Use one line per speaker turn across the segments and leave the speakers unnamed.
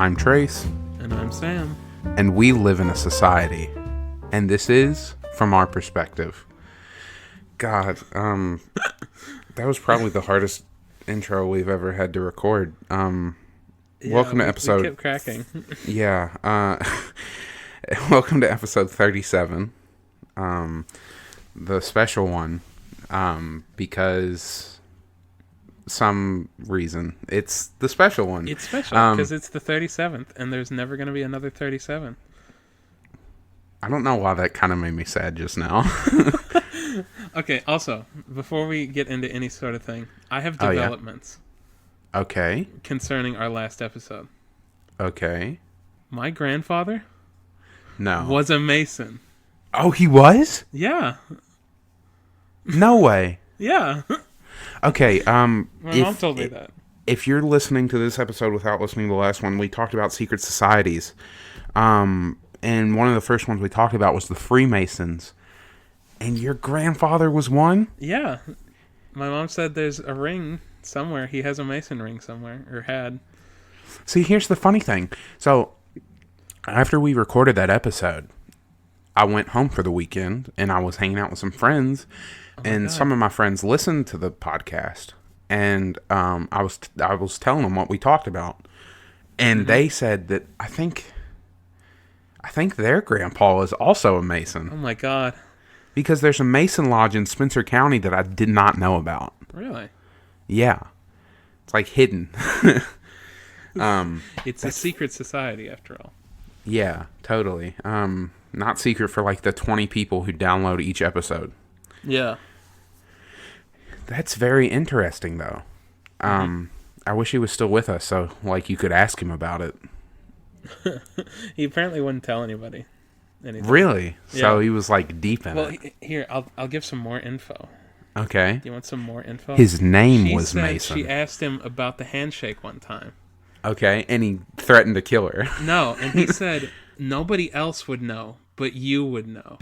I'm Trace.
And I'm Sam.
And we live in a society. And this is from our perspective. God, that was probably the hardest intro we've ever had to record. Welcome to episode...
We kept cracking.
Welcome to episode 37. The special one. Because... some reason it's the special one.
It's special because it's the 37th and there's never going to be another 37.
I don't know why that kind of made me sad just now.
Okay, also, before we get into any sort of thing, I have developments.
Okay.
Concerning our last episode.
Okay.
My grandfather
No.
was a Mason.
Oh, he was?
Yeah.
No way.
Yeah.
Okay,
My mom told me that.
If you're listening to this episode without listening to the last one, we talked about secret societies. And one of the first ones we talked about was the Freemasons. And your grandfather was one?
Yeah. My mom said there's a ring somewhere. He has a Mason ring somewhere, or had.
See, here's the funny thing. So, after we recorded that episode, I went home for the weekend, and I was hanging out with some friends. And some of my friends listened to the podcast, and I was telling them what we talked about, and they said that I think their grandpa is also a Mason.
Oh my God!
Because there's a Mason lodge in Spencer County that I did not know about.
Really?
Yeah, it's like hidden.
It's a secret society after all.
Yeah, totally. Not secret for like the 20 people who download each episode.
Yeah.
That's very interesting, though. I wish he was still with us, so like you could ask him about it.
He apparently wouldn't tell anybody anything.
Really? Yeah. So he was like deep in
it. Here, I'll give some more info.
Okay.
Do you want some more info?
His name was Mason.
She asked him about the handshake one time.
Okay, and he threatened to kill her.
No, and he said nobody else would know, but you would know.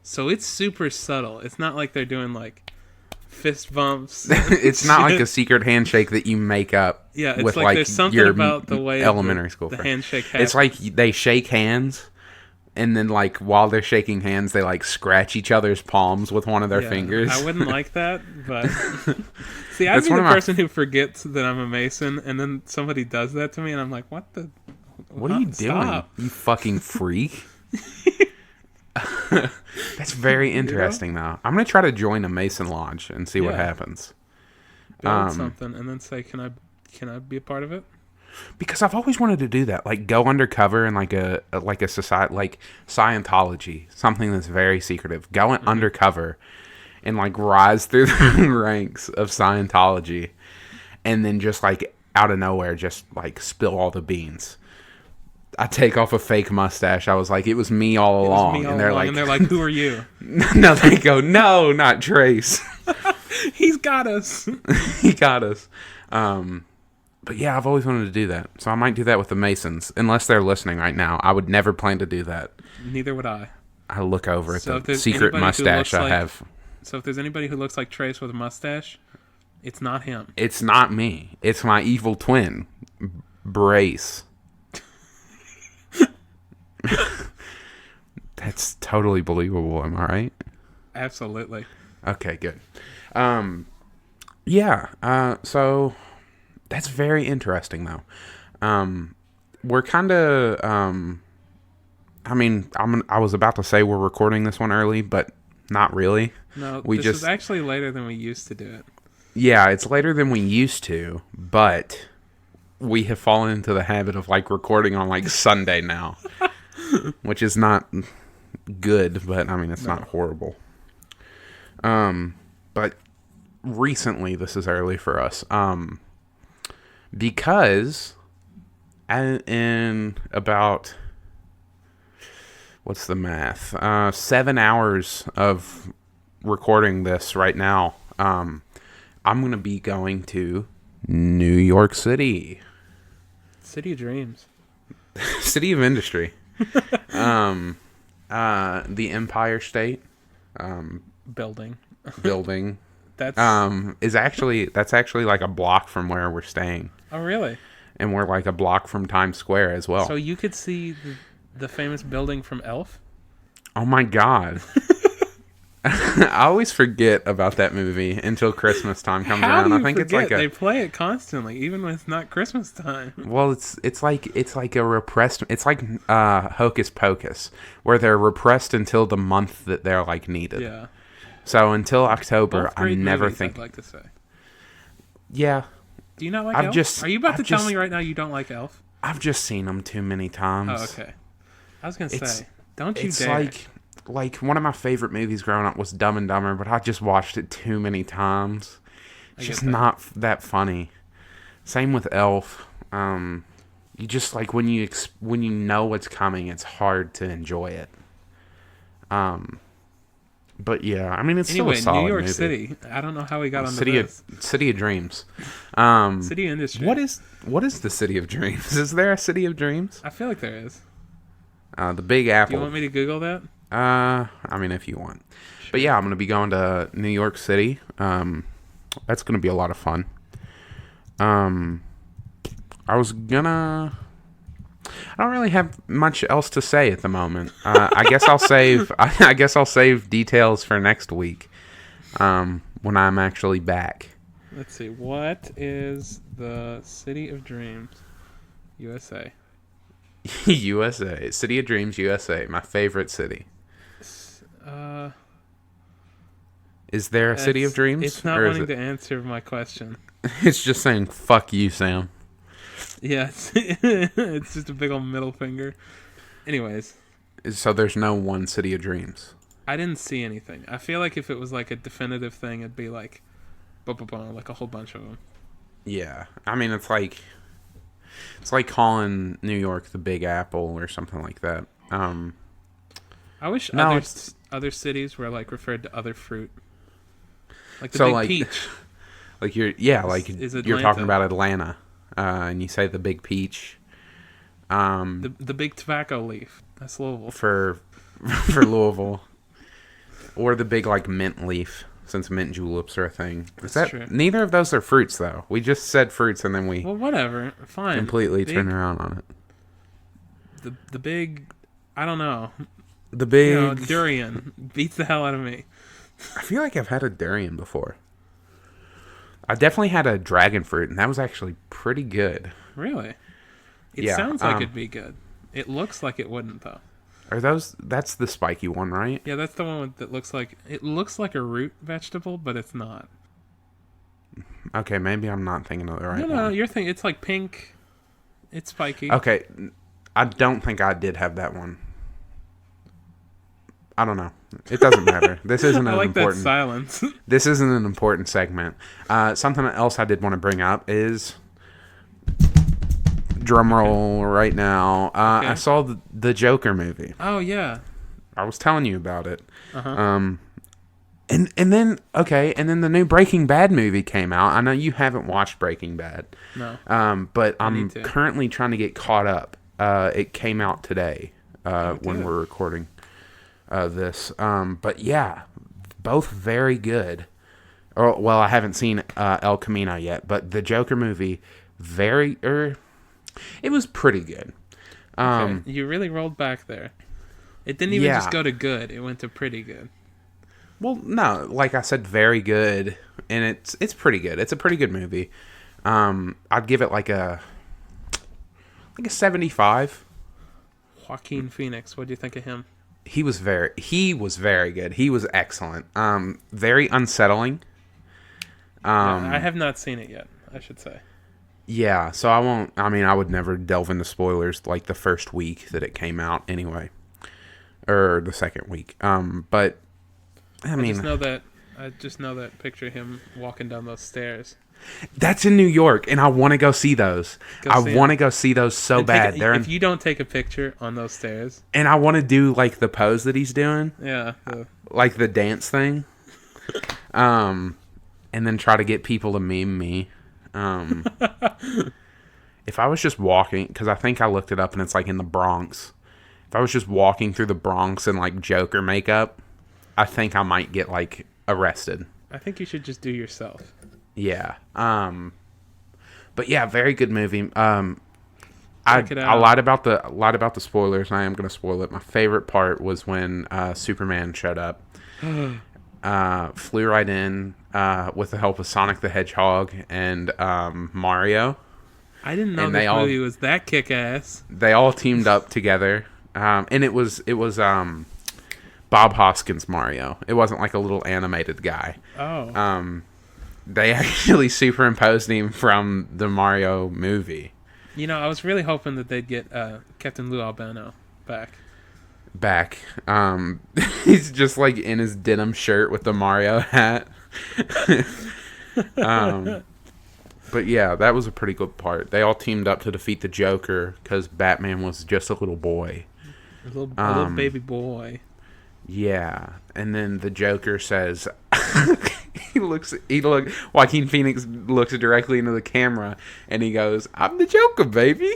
So it's super subtle. It's not like they're doing like fist bumps.
It's not like a secret handshake that you make up.
Yeah, it's
with
like there's something about the way
elementary school
the
friend.
handshake happens.
It's like they shake hands, and then like while they're shaking hands, they like scratch each other's palms with one of their fingers.
I wouldn't like that, but see, I'd be the person who forgets that I'm a Mason, and then somebody does that to me, and I'm like, what are you doing? You
fucking freak. That's very interesting, though. I'm gonna try to join a Mason lodge and see what happens.
Build something and then say, "Can I be a part of it?"
Because I've always wanted to do that, like go undercover in like a society, like Scientology, something that's very secretive. Go undercover and like rise through the ranks of Scientology, and then just like out of nowhere, just like spill all the beans. I take off a fake mustache. I was like, it was me all along.
And they're like, who are you?
No, they go, no, not Trace.
He's got us.
He got us. But yeah, I've always wanted to do that. So I might do that with the Masons. Unless they're listening right now. I would never plan to do that.
Neither would I.
I look over at the secret mustache I have.
So if there's anybody who looks like Trace with a mustache, it's not him.
It's not me. It's my evil twin, Brace. That's totally believable, am I right?
Absolutely.
Okay, good. So that's very interesting, though. We're kind of, I was about to say we're recording this one early, but not really.
No, this is actually later than we used to do it.
Yeah, it's later than we used to, but we have fallen into the habit of like recording on like Sunday now. Which is not good, but I mean, it's not horrible. But recently, this is early for us. Because in about, what's the math? 7 hours of recording this right now, I'm going to be going to New York City.
City of Dreams.
City of Industry. The Empire State
building.
That's actually like a block from where we're staying.
Oh, really?
and we're like a block from Times Square as well.
So you could see the famous building from Elf?
Oh my God. I always forget about that movie until Christmas time comes around. I think
forget? They play it constantly, even when it's not Christmas time.
Well, it's like a repressed. It's like Hocus Pocus, where they're repressed until the month that they're like needed.
Yeah.
So until October,
Both great
I never
movies,
think.
I'd like to say.
Yeah.
Do you not like Elf? Are you about to tell me right now you don't like Elf?
I've just seen them too many times.
Oh, okay. I was gonna say, don't you dare.
It's like one of my favorite movies growing up was Dumb and Dumber, but I just watched it too many times. It's just not that funny. Same with Elf. You just like when you know what's coming, it's hard to enjoy it. But yeah, I mean, it's still a solid
New York
movie.
City. I don't know how we got on
this. City of Dreams.
City Industry.
What is the City of Dreams? Is there a City of Dreams?
I feel like there is.
The Big Apple.
Do you want me to Google that?
I mean, if you want. Sure. But yeah, I'm gonna be going to New York City. That's gonna be a lot of fun. I don't really have much else to say at the moment. I guess I'll save. I guess I'll save details for next week, when I'm actually back.
Let's see. What is the City of Dreams, USA?
USA, City of Dreams, USA. My favorite city. Is there a City of Dreams?
It's not wanting to answer my question.
It's just saying "fuck you, Sam."
Yeah, it's just a big old middle finger. Anyways.
So there's no one City of Dreams.
I didn't see anything. I feel like if it was like a definitive thing, it'd be like, like a whole bunch of them.
Yeah, I mean it's like calling New York the Big Apple or something like that.
I wish other cities were like referred to other fruit, like the big peach.
Like you're talking about Atlanta. And you say the big peach.
The big tobacco leaf. That's Louisville.
For Louisville. Or the big like mint leaf, since mint juleps are a thing.
That's true.
Neither of those are fruits though. We just said fruits and then we
whatever. Fine.
Completely turned around on it.
The big, I don't know.
The big
durian beats the hell out of me.
I feel like I've had a durian before. I definitely had a dragon fruit, and that was actually pretty good.
Really? It sounds like it'd be good. It looks like it wouldn't, though.
That's the spiky one, right?
Yeah, that's the one that looks like a root vegetable, but it's not.
Okay, maybe I'm not thinking of the right one.
No, you're thinking it's like pink. It's spiky.
Okay, I don't think I did have that one. I don't know. It doesn't matter. This isn't
I like
important.
That silence.
This isn't an important segment. Something else I did want to bring up is drum roll right now. Okay. I saw the Joker movie.
Oh yeah.
I was telling you about it.
Uh-huh.
And then the new Breaking Bad movie came out. I know you haven't watched Breaking Bad.
No.
But I'm currently trying to get caught up. It came out today when we're recording this. But yeah, both very good. Well, I haven't seen El Camino yet, but the Joker movie, it was pretty good.
Okay. You really rolled back there. It didn't even just go to good. It went to pretty good.
Well, no, like I said, very good, and it's pretty good. It's a pretty good movie. I'd give it like a 75.
Joaquin Phoenix, what do you think of him?
He was very good. He was excellent. Very unsettling.
I have not seen it yet, I should say.
Yeah, so I would never delve into spoilers like the first week that it came out anyway. Or the second week. But I just know that picture of him walking down those stairs. That's in New York, and I want to go see those. I want to go see those so bad.
If you don't take a picture on those stairs.
And I want to do like the pose that he's doing.
Yeah.
Like the dance thing. And then try to get people to meme me. If I was just walking, because I think I looked it up and it's like in the Bronx. If I was just walking through the Bronx in like Joker makeup, I think I might get like arrested.
I think you should just do yourself.
Yeah. But yeah, very good movie. I lied about the spoilers. I am going to spoil it. My favorite part was when Superman showed up. Flew right in with the help of Sonic the Hedgehog and Mario.
I didn't know this movie was that kick-ass.
They all teamed up together, and it was Bob Hoskins Mario. It wasn't like a little animated guy.
Oh.
They actually superimposed him from the Mario movie.
I was really hoping that they'd get Captain Lou Albano back.
He's just like in his denim shirt with the Mario hat. But yeah, that was a pretty good part. They all teamed up to defeat the Joker because Batman was just a little boy.
A little baby boy.
Yeah. And then the Joker says, Joaquin Phoenix looks directly into the camera and he goes, "I'm the Joker, baby."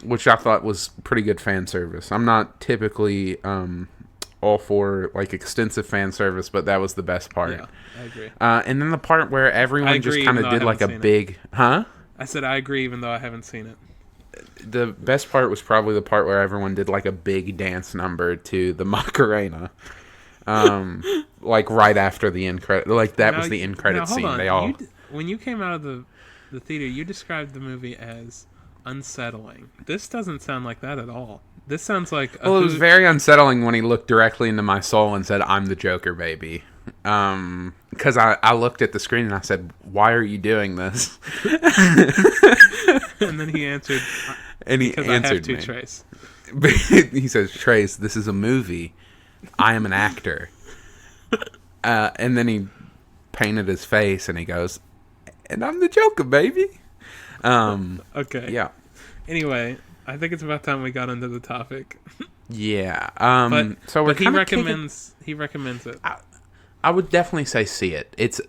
Which I thought was pretty good fan service. I'm not typically all for like extensive fan service, but that was the best part.
Yeah, I agree.
And then the part where everyone just kind of did like a big,
I said I agree even though I haven't seen it.
The best part was probably the part where everyone did like a big dance number to the Macarena. Like right after the end credit, like that was the end credit scene.
On. When you came out of the theater, you described the movie as unsettling. This doesn't sound like that at all. This sounds like
it was very unsettling when he looked directly into my soul and said, "I'm the Joker, baby." Because I looked at the screen and I said, "Why are you doing this?"
And then he answered,
and he answered
I have to,
me.
Trace.
He says, "Trace, this is a movie. I am an actor." And then he painted his face and he goes, "And I'm the Joker, baby."
Okay.
Yeah.
Anyway, I think it's about time we got into the topic.
Yeah.
But he recommends it.
I would definitely say see it. It's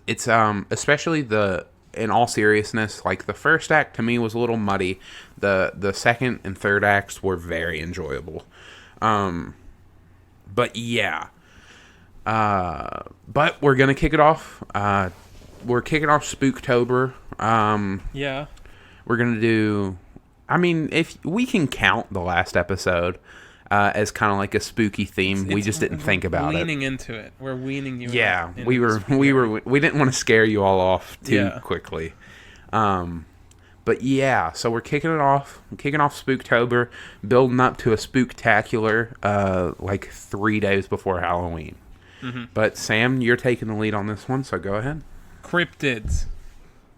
especially in all seriousness, like the first act to me was a little muddy. The second and third acts were very enjoyable. But yeah. But we're gonna kick it off. We're kicking off Spooktober.
Yeah.
We're gonna do. I mean, if we can count the last episode as kind of like a spooky theme, we just didn't think about it.
Leaning into it, we're weaning you.
Yeah, we didn't want to scare you all off too quickly. But yeah, so we're kicking it off. We're kicking off Spooktober, building up to a spooktacular, like 3 days before Halloween. Mm-hmm. But Sam, you're taking the lead on this one, so go ahead.
Cryptids,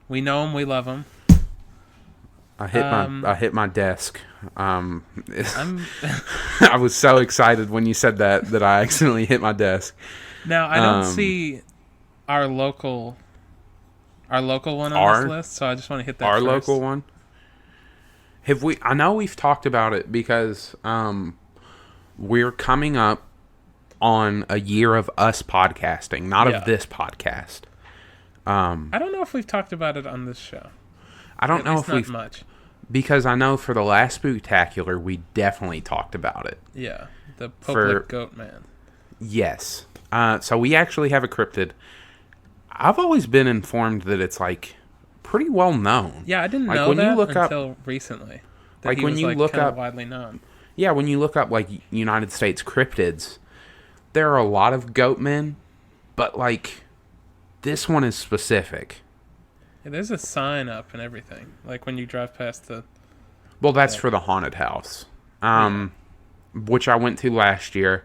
we know them, we love them.
I hit my desk. I was so excited when you said that I accidentally hit my desk.
Now I don't see our local one on this list, so I just want to hit that. Our
local one. Have we? I know we've talked about it because we're coming up on a year of us podcasting, not of this podcast.
I don't know if we've talked about it on this show.
I don't know if we've
much.
Because I know for the last Spooktacular, we definitely talked about it.
Yeah, the public Goatman.
Yes. So we actually have a cryptid. I've always been informed that it's like pretty well known.
Yeah, I didn't know that until recently. Like when you look up, widely known.
Yeah, when you look up like United States cryptids, there are a lot of Goatmen, but like this one is specific.
Yeah, there's a sign up and everything. Like when you drive past the...
Well, that's for the haunted house, which I went to last year.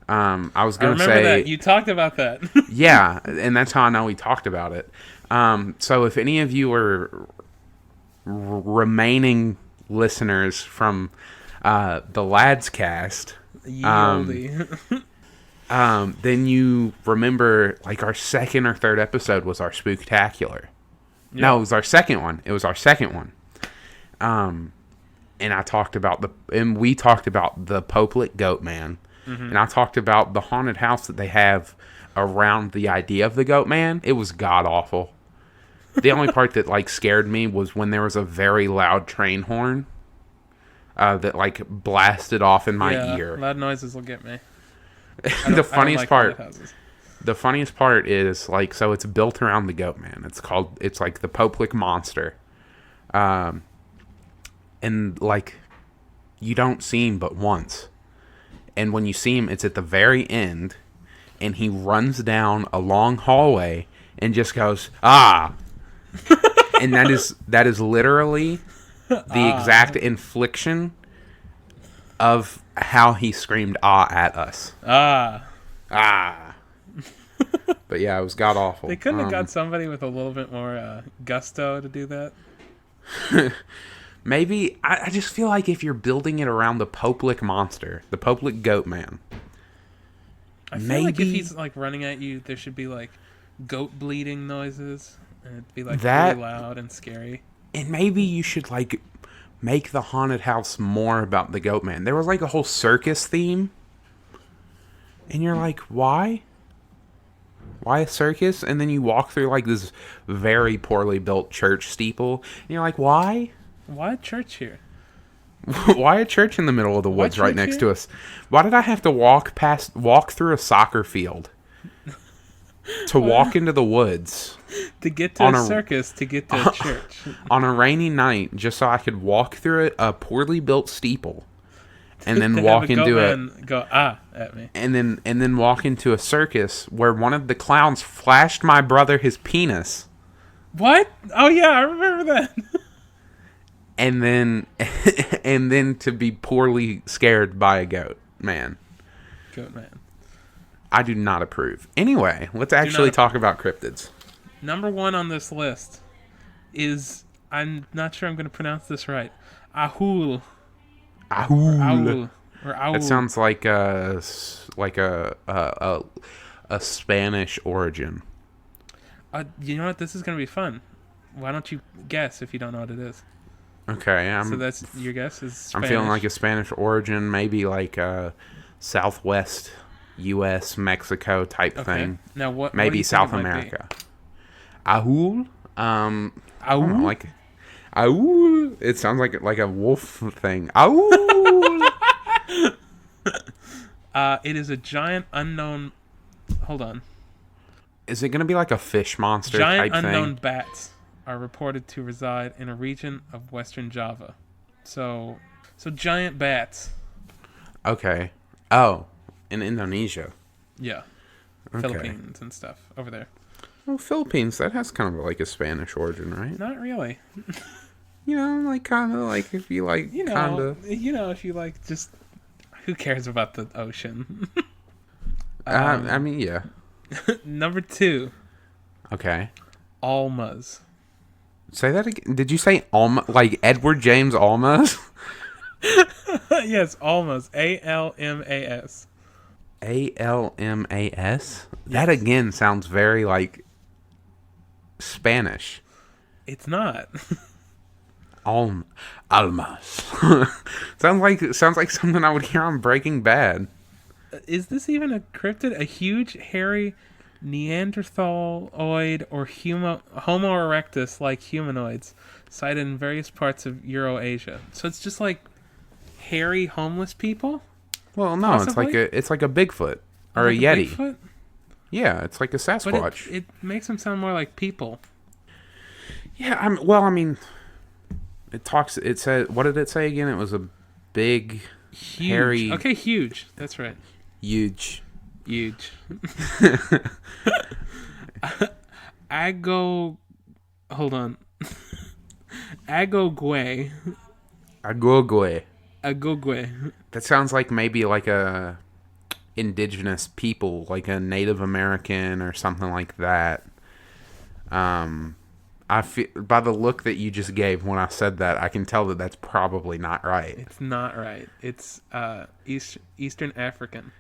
I was going to say...
that. You talked about that.
Yeah, and that's how I know we talked about it. So if any of you are remaining listeners from the Lads cast... then you remember like our second or third episode was our Spooktacular. Yep. No, it was our second one. And we talked about the Popelik Goatman. Mm-hmm. And I talked about the haunted house that they have around the idea of the Goatman. It was god awful. The only part that like scared me was when there was a very loud train horn that like blasted off in my ear.
Loud noises will get me.
The funniest part The funniest part is, like, so it's built around the Goatman. It's like the Poplick monster. And, like, you don't see him but once. And when you see him, it's at the very end. And he runs down a long hallway and just goes, ah! And that is literally the exact infliction of how he screamed ah at us. Ah. But yeah, it was god awful.
They couldn't have got somebody with a little bit more gusto to do that.
Maybe I just feel like if you're building it around the Poplick monster, the Poplick Goatman,
I feel like if he's like running at you, there should be like goat bleeding noises, and it'd be like really loud and scary.
And maybe you should like make the haunted house more about the Goatman. There was like a whole circus theme, and you're like, why? Why a circus? And then you walk through like this very poorly built church steeple, and you're like, why?
Why a church here?
Why a church in the middle of the woods right next to us? Why did I have to walk through a soccer field to walk into the woods?
To get to a circus, to get to a church.
On a rainy night, just so I could walk through a poorly built steeple. And then walk into it.
Go at me.
And then walk into a circus where one of the clowns flashed my brother his penis.
What? Oh yeah, I remember that.
And then to be poorly scared by a goat man.
Goatman.
I do not approve. Anyway, let's actually talk about cryptids.
Number 1 on this list is, I'm not sure I'm going to pronounce this right, Ahul.
Ahul.
Or owl.
That sounds like a Spanish origin.
You know what? This is going to be fun. Why don't you guess if you don't know what it is?
Okay.
So that's your guess is Spanish?
I'm feeling like a Spanish origin, maybe like a Southwest U.S., Mexico type thing.
Now what?
Maybe
what do you
South
think
America. Ahul?
Ahul?
Like ahul. It sounds like a wolf thing. Ahul.
It is a giant unknown. Hold on.
Is it going to be like a fish monster
giant
type thing?
Giant unknown bats are reported to reside in a region of Western Java. So giant bats.
Okay. Oh, in Indonesia.
Yeah.
Okay.
Philippines and stuff over there.
Well, Philippines, that has kind of like a Spanish origin, right?
Not really.
You know, like kind of like if you like kind of.
You know, if you like just. Who cares about the ocean?
I mean, yeah.
Number 2.
Okay.
Almas.
Say that again. Did you say Alma? Like Edward James Almas?
Yes, Almas. Almas.
Almas? Yes. That again sounds very like Spanish.
It's not.
Almas. sounds like something I would hear on Breaking Bad.
Is this even a cryptid? A huge, hairy Neanderthaloid or Homo erectus like humanoids sighted in various parts of Eurasia. So it's just like hairy homeless people?
Well, no, possibly? It's like a Bigfoot or like a Yeti. Bigfoot? Yeah, it's like a Sasquatch.
But it makes them sound more like people.
Yeah, I mean, it said, what did it say again? It was a big,
huge.
Hairy.
Okay, huge. That's right.
Huge.
Hold on. Agogwe.
That sounds like maybe like a indigenous people, like a Native American or something like that. I feel by the look that you just gave when I said that, I can tell that that's probably not right.
It's not right. It's Eastern African.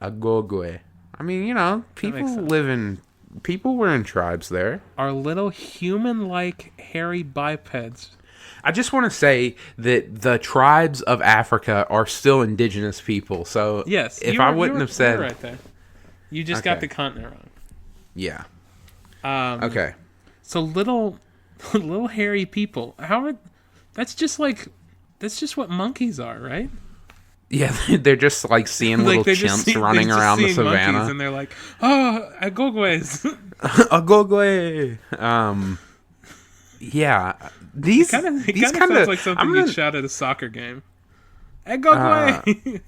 Agogwe. I mean, you know, people were in tribes there.
Are little human-like hairy bipeds.
I just want to say that the tribes of Africa are still indigenous people. So
yes,
if I wouldn't have said,
you were right there. You just got the continent wrong.
Yeah. Okay.
So little hairy people. That's just what monkeys are, right?
Yeah, they're just like seeing little chimps running around the savannah,
monkeys, and they're like, "Oh, agogwes."
Agogwe. Yeah, these kind of
sounds like something you'd shout at a soccer game. Agogwe.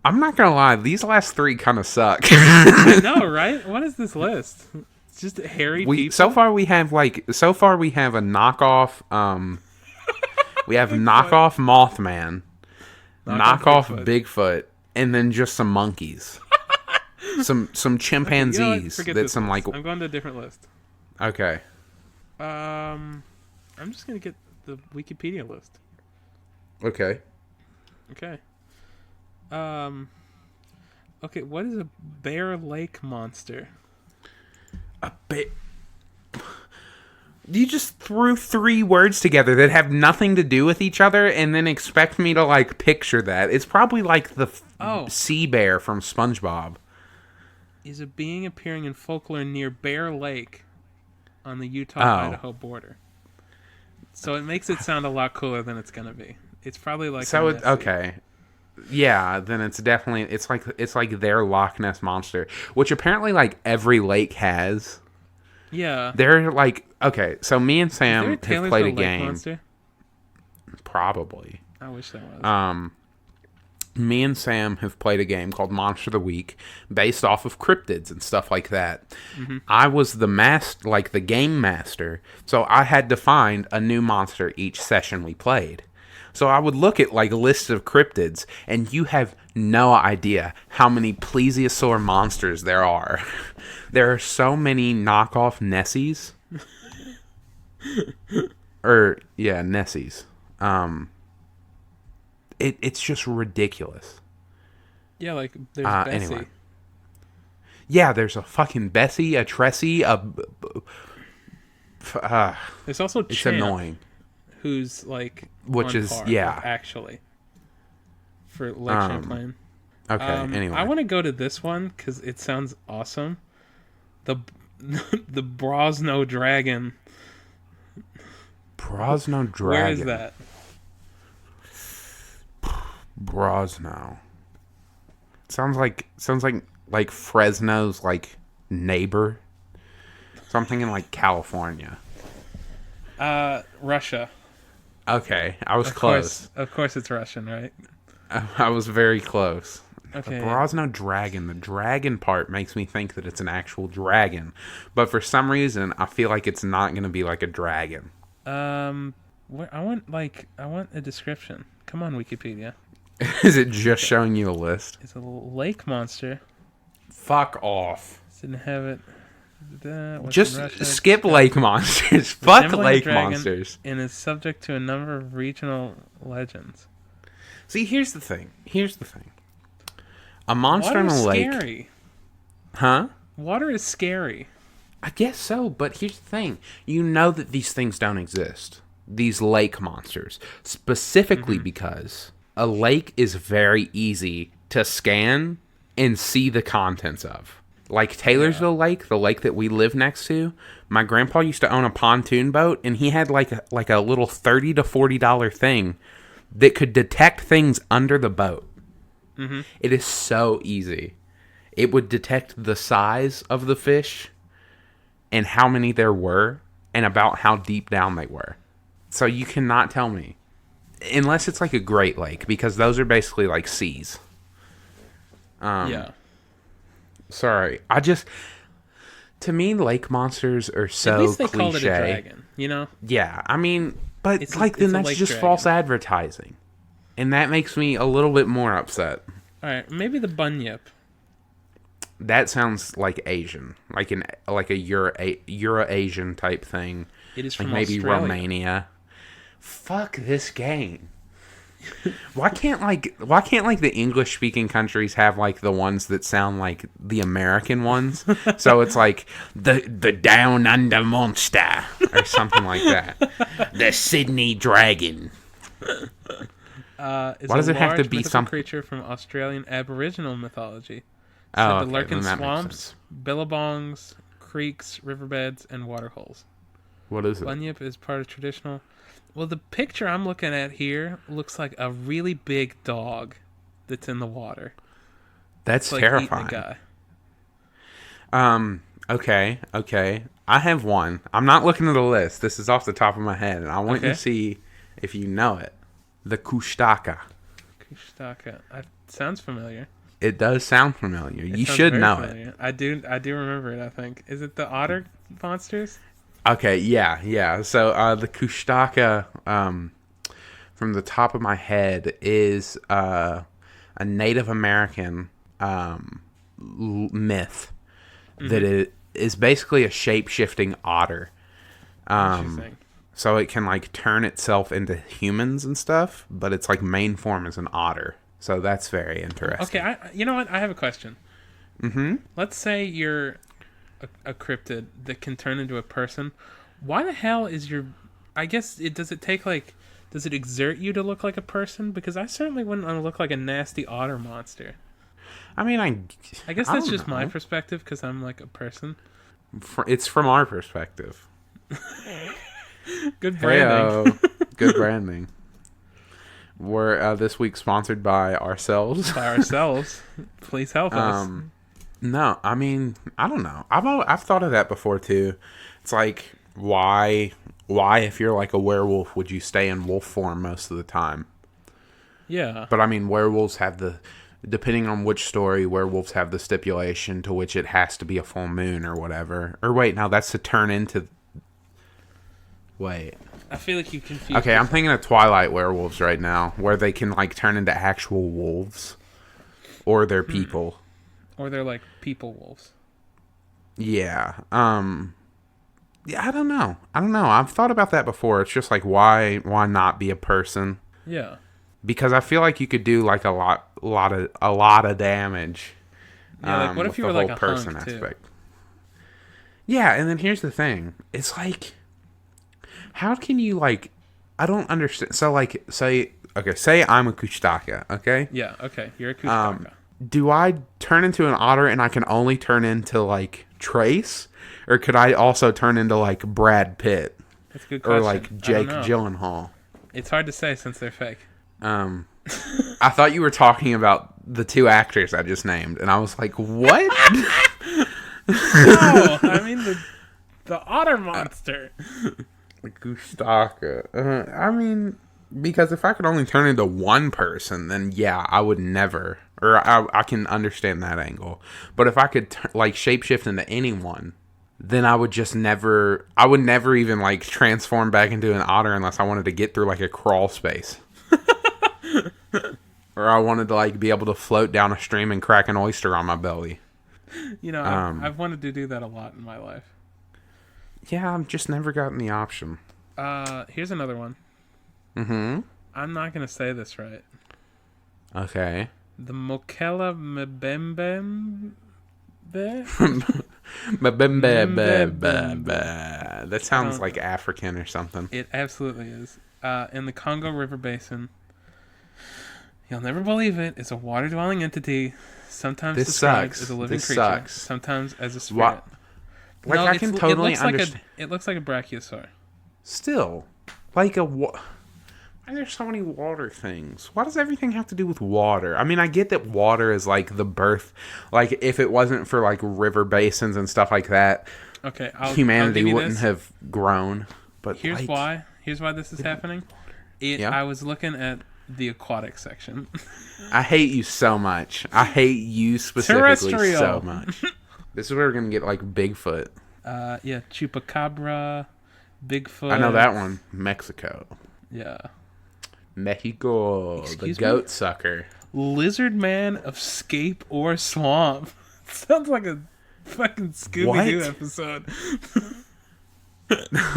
I'm not gonna lie, these last three kind of suck.
I know, right? What is this list? It's just hairy people.
So far we have a knockoff. We have knockoff Mothman, knockoff Bigfoot, and then just some monkeys, some chimpanzees.
Okay,
that some
list.
like.
I'm going to a different list.
Okay.
I'm just gonna get the Wikipedia list.
Okay.
Okay. Okay, what is a Bear Lake monster?
A bit. You just threw three words together that have nothing to do with each other, and then expect me to like picture that. It's probably like the sea bear from SpongeBob.
Is a being appearing in folklore near Bear Lake on the Utah-Idaho border. So it makes it sound a lot cooler than it's gonna be. It's probably like
okay. Yeah, then it's definitely it's like their Loch Ness monster, which apparently like every lake has.
Yeah.
They're like okay, so me and Sam have played a game.
Monster?
Probably.
I wish there was.
Me and Sam have played a game called Monster of the Week based off of cryptids and stuff like that. Mm-hmm. I was the game master, so I had to find a new monster each session we played. So I would look at like lists of cryptids, and you have no idea how many plesiosaur monsters there are. There are so many knockoff Nessies. Nessies. It's just ridiculous.
Yeah, like there's Bessie.
Anyway. Yeah, there's a fucking Bessie, a Tressie,
there's also
it's
Champ,
annoying.
Who's like
which is
par,
yeah
like, actually for Lake Champlain.
Okay, anyway.
I want to go to this one because it sounds awesome. The Brosno Dragon.
Brosno Dragon.
Where is that?
Brosno. Sounds like Fresno's like neighbor. Something in like California.
Russia.
Okay, I was close.
Of course it's Russian, right?
I was very close.
Okay.
The Brosno Dragon. The dragon part makes me think that it's an actual dragon, but for some reason I feel like it's not going to be like a dragon.
I want a description. Come on, Wikipedia.
Is it just showing you a list?
It's a lake monster.
Fuck off.
It's inhabit.
Just skip lake monsters. Fuck lake monsters.
And is subject to a number of regional legends.
See, here's the thing. A monster in a lake.
Water is scary.
Huh?
Water is scary.
I guess so, but here's the thing. You know that these things don't exist. These lake monsters. Specifically because a lake is very easy to scan and see the contents of. Like Taylorsville Lake, the lake that we live next to. My grandpa used to own a pontoon boat, and he had like a little $30 to $40 thing that could detect things under the boat. Mm-hmm. It is so easy. It would detect the size of the fish and how many there were and about how deep down they were. So you cannot tell me. Unless it's like a Great Lake, because those are basically like seas.
Yeah.
Sorry. To me, lake monsters are so
At least they
cliche.
called it a dragon, you know?
Yeah, I mean, but then that's just dragon. False advertising. And that makes me a little bit more upset.
Alright, maybe the bunyip.
That sounds like Asian. Like a Euro-Asian type thing.
It is from
like maybe
Australia.
Romania. Fuck this game. Why can't the English speaking countries have like the ones that sound like the American ones? So it's like the Down Under Monster or something like that. The Sydney Dragon.
Why
does it have to be some
creature from Australian Aboriginal mythology?
Oh,
to lurk in swamps, billabongs, creeks, riverbeds, and waterholes.
What is it?
Bunyip is part of traditional. Well, the picture I'm looking at here looks like a really big dog that's in the water.
That's
It's like
terrifying.
eating a guy.
Okay. I have one. I'm not looking at the list. This is off the top of my head, and I want you
Okay.
to see if you know it. The Kusaka.
Kusaka. Sounds familiar.
It does sound familiar.
It
You
sounds
should
very
know
familiar. I do remember it, I think. Is it the otter monsters?
it. Okay, yeah. So the Kusaka, from the top of my head, is a Native American myth that it is basically a shape-shifting otter.
Interesting.
So it can like turn itself into humans and stuff, but its like main form is an otter. So that's very interesting.
Okay, you know what? I have a question.
Mm-hmm.
Let's say you're a cryptid that can turn into a person. Why the hell is your... I guess, does it take like... Does it exert you to look like a person? Because I certainly wouldn't want to look like a nasty otter monster.
I mean,
I guess
I
that's
don't
just my
know.
perspective because I'm like a person.
It's from our perspective.
Good branding.
Heyo. Good branding. We're this week sponsored by ourselves.
By ourselves. Please help us.
No, I mean, I don't know. I've thought of that before too. It's like why if you're like a werewolf would you stay in wolf form most of the time?
Yeah.
But I mean, werewolves have depending on which story, werewolves have the stipulation to which it has to be a full moon or whatever. Or wait, now that's to turn into. Wait.
I feel like you confused.
Okay, I'm thinking of Twilight werewolves right now, where they can like turn into actual wolves, or they're people.
Or they're like people wolves.
Yeah. Yeah, I don't know. I've thought about that before. It's just like why not be a person?
Yeah.
Because I feel like you could do like a lot of damage.
Yeah, like what if
with
you
the
were like
whole
a hunk too?
Yeah, and then here's the thing. It's like, how can you like? I don't understand. So like, say I'm a Kusaka, okay?
Yeah, okay. You're a Kusaka.
Do I turn into an otter and I can only turn into like Trace, or could I also turn into like Brad Pitt
That's a good question.
or like Jake Gyllenhaal?
It's hard to say since they're fake.
I thought you were talking about the two actors I just named, and I was like, what?
No, I mean the otter monster.
Kusaka. I mean, because if I could only turn into one person, then yeah, I would never. Or I can understand that angle. But if I could like shapeshift into anyone, then I would just never. I would never even like transform back into an otter unless I wanted to get through like a crawl space. Or I wanted to like be able to float down a stream and crack an oyster on my belly.
You know, I've wanted to do that a lot in my life.
Yeah, I've just never gotten the option.
Here's another one.
Mm-hmm.
I'm not gonna say this right.
Okay.
The Mokela Mbembe.
That sounds like African or something.
It absolutely is. In the Congo River Basin. You'll never believe it. It's a water-dwelling entity, sometimes described as a living creature, sometimes as a spirit.
Like, I can totally understand.
It looks like a brachiosaur.
Still, like why are there so many water things? Why does everything have to do with water? I mean, I get that water is like the birth. Like, if it wasn't for like river basins and stuff like that,
okay,
humanity
I'll give you
wouldn't
this.
have grown. But
Here's why. Here's why this is happening. I was looking at the aquatic section.
I hate you so much. I hate you specifically so much. This is where we're gonna get like Bigfoot.
Yeah, chupacabra, Bigfoot.
I know that one. Mexico.
Yeah.
Mexico.
Excuse
the goat
me?
sucker.
Lizard man of scape or swamp. Sounds like a fucking Scooby-Doo episode.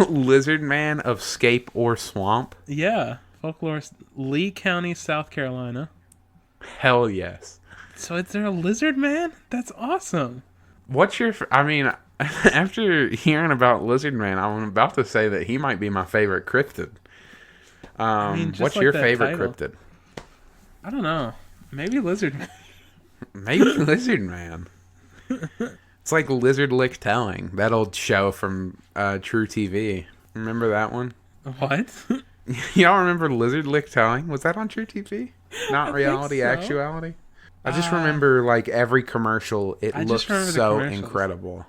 Lizard man of scape or swamp.
Yeah. Folklorist, Lee County, South Carolina.
Hell yes.
So is there a lizard man? That's awesome.
What's your... I mean, after hearing about Lizard Man, I'm about to say that he might be my favorite cryptid. What's your favorite cryptid?
I don't know. Maybe Lizard Man.
Maybe Lizard Man. It's like Lizard Lick Telling. That old show from True TV. Remember that one?
What?
Y'all remember lizard lick towing? Was that on True TV? Not
I
reality,
think so.
actuality. I just remember like every commercial. It
I
looked
just remember the
so
commercials.
incredible.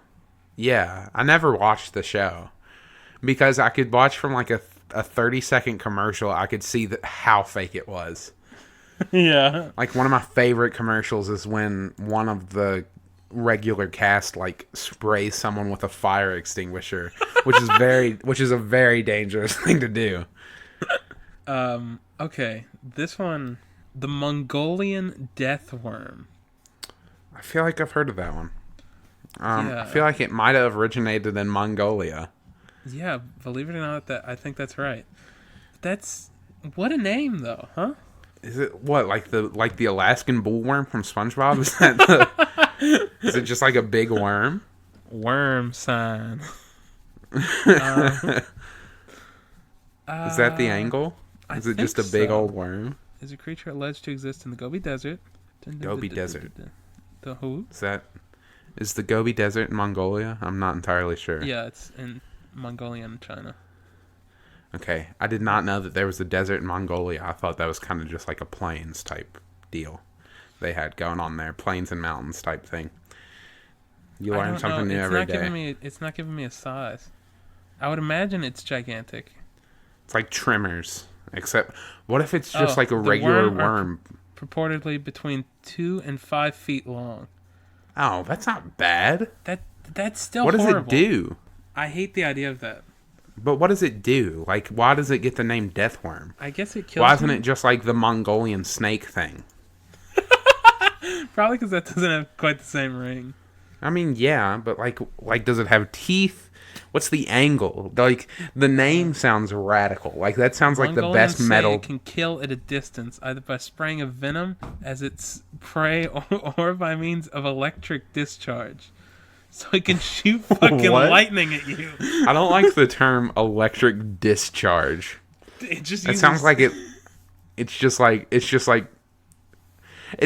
Yeah, I never watched the show because I could watch from like a 30-second commercial. I could see how fake it was.
Yeah.
Like one of my favorite commercials is when one of the regular cast like sprays someone with a fire extinguisher, which is a very dangerous thing to do.
Okay. This one, the Mongolian death worm.
I feel like I've heard of that one.
Yeah.
I feel like it might have originated in Mongolia.
Yeah, believe it or not, I think that's right. That's what a name, though, huh?
Is it what like the Alaskan bullworm from SpongeBob? Is that is it just like a big worm?
Worm sign.
Is that the angle? Is it just a big old worm?
Is a creature alleged to exist in the Gobi Desert.
Gobi Desert.
The who?
Is the Gobi Desert in Mongolia? I'm not entirely sure.
Yeah, it's in Mongolia and China.
Okay, I did not know that there was a desert in Mongolia. I thought that was kind of just like a plains type deal they had going on there, plains and mountains type thing. You learn something new every day.
It's not giving me a size. I would imagine it's gigantic.
It's like Tremors, except what if it's just like a regular worm?
Purportedly between 2 and 5 feet long.
Oh, that's not bad.
That's still
horrible.
Horrible.
What does it do?
I hate the idea of that.
But what does it do? Like, why does it get the name Deathworm?
I guess it kills.
Why isn't it just like the Mongolian snake thing?
Probably because that doesn't have quite the same ring.
I mean, yeah, but like, does it have teeth? What's the angle? Like, the name sounds radical. Like, that sounds like the best metal.
It can kill at a distance, either by spraying a venom as its prey or by means of electric discharge. So it can shoot fucking lightning at you.
I don't like the term electric discharge.
It just
it sounds like it. It's just like. It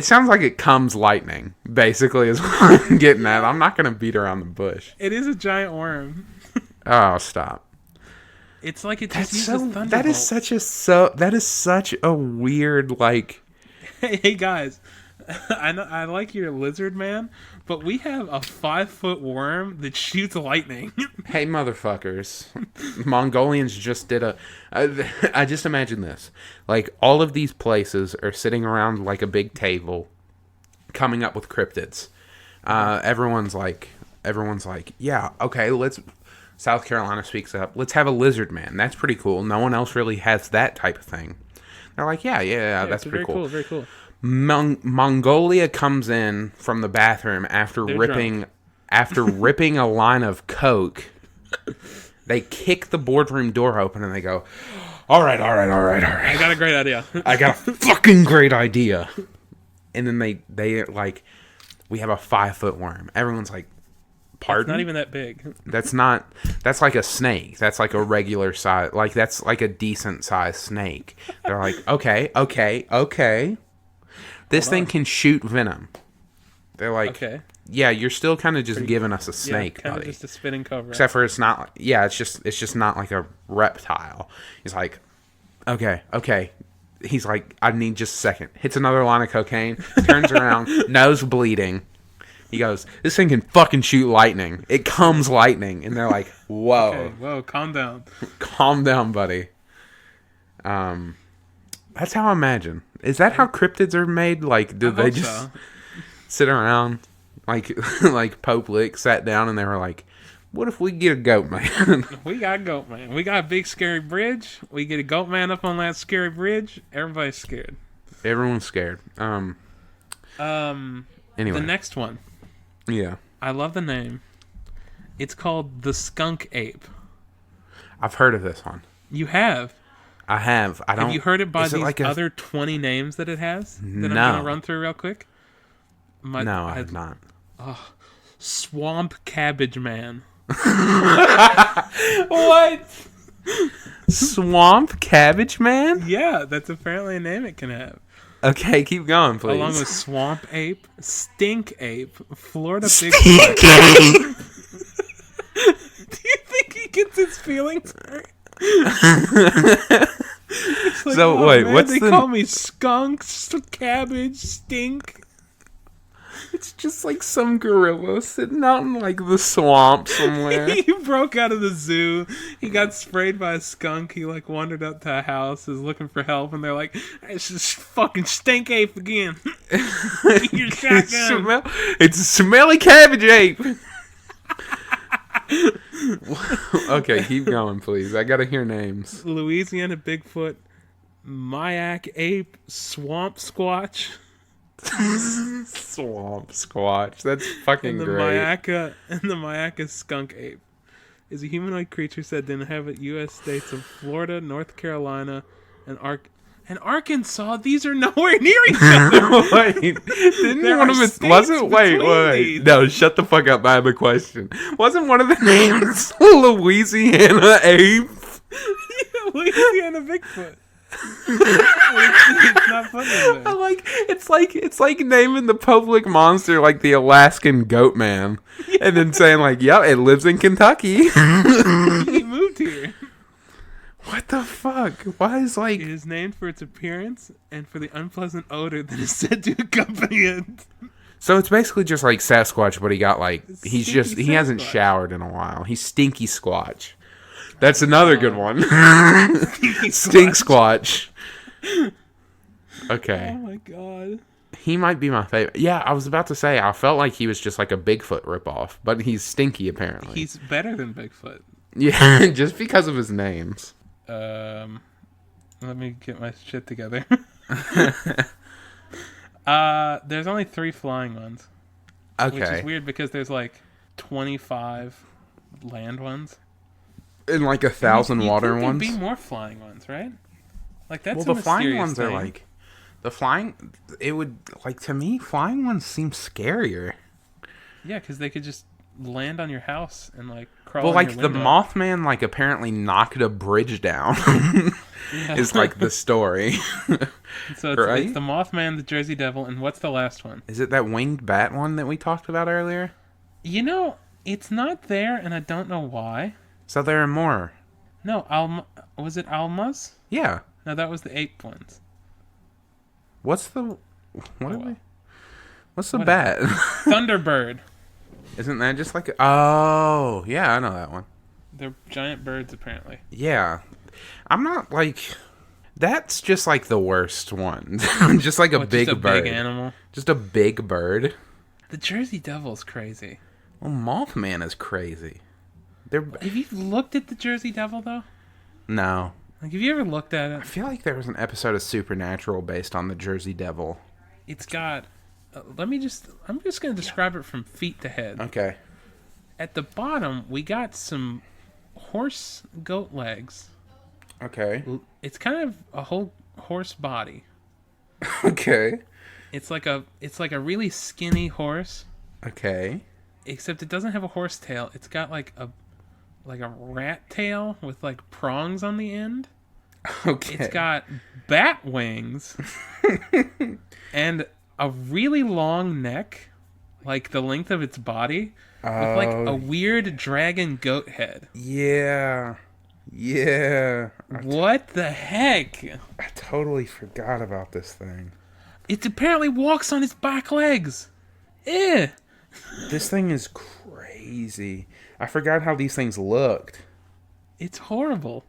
sounds like it comes lightning. Basically, is what I'm getting at. I'm not gonna beat around the bush.
It is a giant worm.
Oh, stop!
It's like it just uses thunderbolts.
That is such a weird like.
Hey guys, I like your lizard man, but we have a 5-foot worm that shoots lightning.
Hey, motherfuckers. Mongolians just did I just imagine this. Like, all of these places are sitting around like a big table coming up with cryptids. Everyone's like, yeah, okay, South Carolina speaks up. Let's have a lizard man. That's pretty cool. No one else really has that type of thing. They're like, yeah, that's pretty cool.
Very cool.
Mongolia comes in from the bathroom after ripping a line of coke. They kick the boardroom door open and they go, all right.
I got a great idea.
I got a fucking great idea. And then they like, we have a 5-foot worm. Everyone's like, pardon?
It's not even that big.
That's like a snake. That's like a regular size. Like, that's like a decent sized snake. They're like, okay. This thing can shoot venom. They're like,
okay.
Yeah, you're still kind of just giving us a snake,
kind
buddy.
of just a spinning cover.
Except for it's not. Yeah, it's just not like a reptile. He's like, okay. He's like, I need just a second. Hits another line of cocaine. Turns around, nose bleeding. He goes, this thing can fucking shoot lightning. It comes lightning, and they're like, whoa,
okay, whoa, calm down,
calm down, buddy. That's how I imagine. Is that how cryptids are made? Like, do they just sit around? Like Pope Lick sat down and they were like, what if we get a goat man?
We got a goat man. We got a big scary bridge. We get a goat man up on that scary bridge. Everybody's scared.
Everyone's scared. Anyway.
The next one.
Yeah.
I love the name. It's called the Skunk Ape.
I've heard of this one.
You have?
I have.
Have you heard it by these other 20 names that it has? That I'm going to run through real quick?
No, I have not.
Oh, Swamp Cabbage Man.
What? Swamp Cabbage Man?
Yeah, that's apparently a name it can have.
Okay, keep going, please.
Along with Swamp Ape, Stink Ape, Florida Big
Stink Ape.
Do you think he gets his feelings hurt? It's like,
So,
oh,
wait,
man,
what's
they
the-
call me skunk, cabbage, stink.
It's just like some gorilla sitting out in like the swamp somewhere.
He broke out of the zoo. He got sprayed by a skunk. He like wandered up to a house, is looking for help, and they're like, "It's this fucking stink ape again." Your shotgun.
It's a smelly cabbage ape. Okay, keep going, please. I gotta hear names.
Louisiana Bigfoot, Mayak ape, swamp squatch,
Swamp squatch. That's fucking
and the
great.
Mayaka skunk ape is a humanoid creature said to inhabit U.S. states of Florida, North Carolina, and Arkansas. These are nowhere near each other.
Wait, didn't
There
one
are
of it
states
wasn't wait
between these.
no, shut the fuck up. I have a question. Wasn't one of the names Louisiana ape?
Louisiana Bigfoot. It's not funny
I
there.
like it's like naming the public monster like the Alaskan Goatman, and then saying like, "Yep, it lives in Kentucky."
He moved here.
What the fuck? Why is like?
It is named for its appearance and for the unpleasant odor that is said to accompany it.
So it's basically just like Sasquatch, but he got like he
Stinky
hasn't
Sasquatch.
showered in a while. He's Stinky Squatch. That's another good one. Stink Squatch. Okay.
Oh my god.
He might be my favorite. Yeah, I was about to say, I felt like he was just like a Bigfoot ripoff, but he's stinky apparently.
He's better than Bigfoot.
Yeah, just because of his names.
Let me get my shit together. There's only 3 flying ones. Which is
Okay.
weird because there's like 25 land ones.
And like 1,000
You'd
water
think
ones.
There'd be more flying ones, right? Like that's
Well,
a
the flying
mysterious
ones are
thing.
like it would like to me flying ones seem scarier.
Yeah, because they could just land on your house and like crawl.
Well,
in
like
your
the
window.
Mothman like apparently knocked a bridge down.
Yeah.
Is like the story.
So
right?
it's the Mothman, the Jersey Devil, and what's the last one?
Is it that winged bat one that we talked about earlier?
You know, it's not there, and I don't know why.
So there are more.
No, was it Almas?
Yeah.
No, that was the ape ones.
What's the
well.
What's the
Whatever.
bat?
Thunderbird.
Isn't that just like oh yeah, I know that one.
They're giant birds, apparently.
Yeah. I'm not like that's just like the worst one. Just like a
What,
big
just a
bird.
big animal.
Just a big bird.
The Jersey Devil's crazy.
Well, Mothman is crazy. They're
Have you looked at the Jersey Devil though?
no.
Like, have you ever looked at
I
it?
feel like there was an episode of Supernatural based on the Jersey Devil.
It's got. I'm just gonna describe it from feet to head.
Okay.
At the bottom, we got some horse goat legs.
Okay.
It's kind of a whole horse body.
Okay.
It's like a really skinny horse,
Okay.
except it doesn't have a horse tail. It's got like a rat tail with like prongs on the end.
Okay.
It's got bat wings and a really long neck, like the length of its body, with like a weird dragon goat head.
Yeah. Yeah.
What the heck?
I totally forgot about this thing.
It apparently walks on its back legs. Eh.
This thing is crazy. I forgot how these things looked.
It's horrible.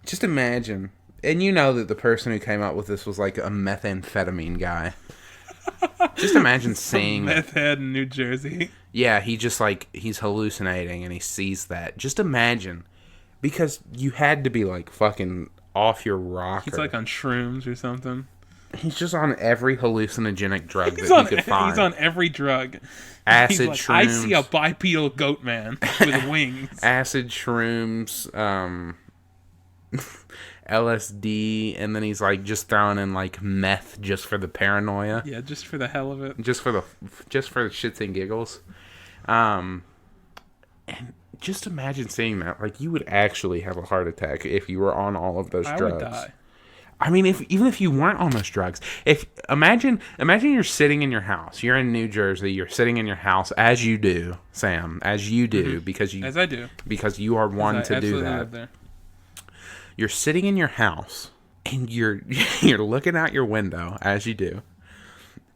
Just imagine. And you know that the person who came up with this was like a methamphetamine guy. Just imagine seeing
Meth head in New Jersey.
yeah, he just like he's hallucinating and he sees that. Just imagine. Because you had to be like fucking off your rocker.
He's like on shrooms or something.
He's just on every hallucinogenic drug
He's
that
on,
he could find.
he's on every drug.
Acid
He's like,
shrooms.
I see a bipedal goat man with wings.
Acid shrooms, LSD, and then he's like just throwing in like meth just for the paranoia,
Yeah, just for the hell of it.
just for the shits and giggles. And just imagine seeing that. Like you would actually have a heart attack if you were on all of those
I
drugs.
would die.
I mean, even if you weren't on those drugs, imagine you're sitting in your house. You're in New Jersey. You're sitting in your house as you do, Sam, as you do, because you
As I do.
because you are one
I
to do
absolutely
that.
live there.
You're sitting in your house and you're you're looking out your window as you do.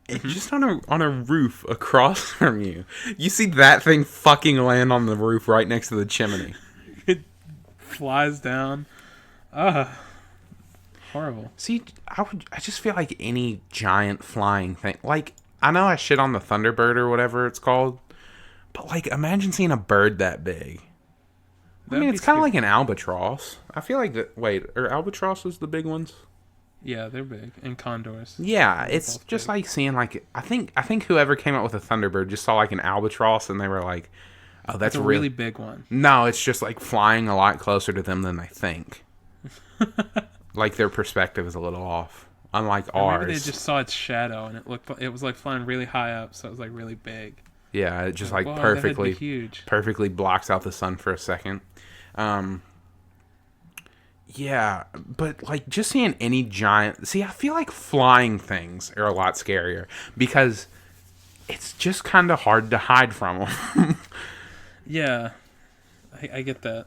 And just on a roof across from you, you see that thing fucking land on the roof right next to the chimney.
It flies down. Horrible.
See, I just feel like any giant flying thing. Like, I know I shit on the Thunderbird or whatever it's called, but like, imagine seeing a bird that big. I mean, it's kind of like an albatross. I feel like that. Wait, are albatrosses the big ones?
Yeah, they're big, and condors.
Yeah, it's just big. Like seeing like I think whoever came up with a Thunderbird just saw like an albatross and they were like, "Oh, that's
a really big one."
No, it's just like flying a lot closer to them than they think. Like their perspective is a little off, unlike ours.
Maybe they just saw its shadow and it was like flying really high up, so it was like really big.
Yeah, it just like
whoa,
perfectly blocks out the sun for a second. Yeah, but like just seeing any giant... See, I feel like flying things are a lot scarier because it's just kind of hard to hide from them.
Yeah, I get that.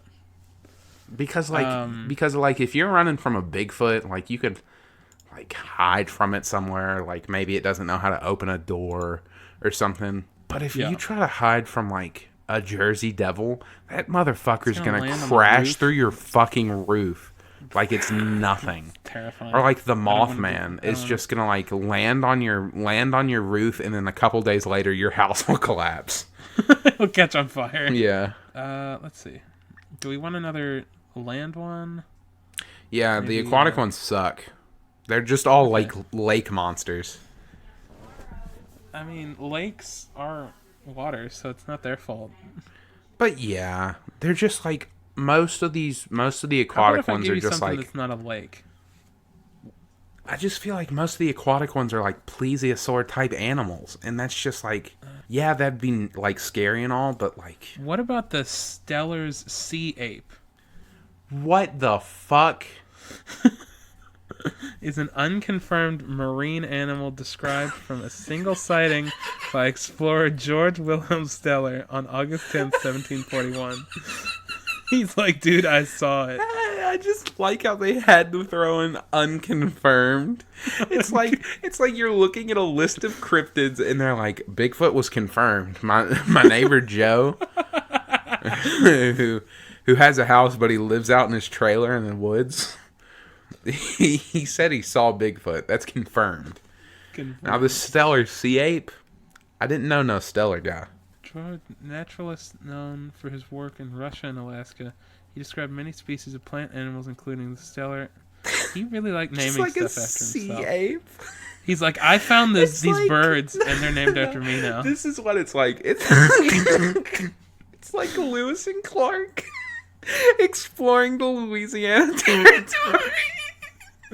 Because like if you're running from a Bigfoot, like you could like hide from it somewhere. Like maybe it doesn't know how to open a door or something. But if you try to hide from like a Jersey Devil, that motherfucker's gonna crash through your fucking roof. Like it's nothing.
It's terrifying.
Or like the Mothman is just gonna like land on your roof, and then a couple days later your house will collapse.
It'll catch on fire.
Yeah.
Let's see. Do we want another land one?
Yeah, maybe, the aquatic ones suck. They're just all like lake monsters.
I mean, lakes are water, so it's not their fault.
But yeah, they're just like most of the aquatic ones are just like...
That's not a lake.
I just feel like most of the aquatic ones are like plesiosaur type animals, and that's just like, yeah, that'd be like scary and all, but like...
What about the Stellers Sea Ape?
What the fuck?
Is an unconfirmed marine animal described from a single sighting by explorer George Wilhelm Steller on August 10th, 1741. He's like, dude, I saw it.
I just like how they had to throw in unconfirmed. It's like you're looking at a list of cryptids and they're like, Bigfoot was confirmed. My neighbor Joe, who has a house but he lives out in his trailer in the woods. He said he saw Bigfoot. That's confirmed. Now the Stellers Sea Ape, I didn't know no Stellar guy.
Naturalist known for his work in Russia and Alaska. He described many species of plant animals, including the stellar. He really liked naming
like
stuff after himself.
Sea ape.
He's like, I found these birds, and they're named after me now.
This is what it's like. It's like Lewis and Clark exploring the Louisiana territory.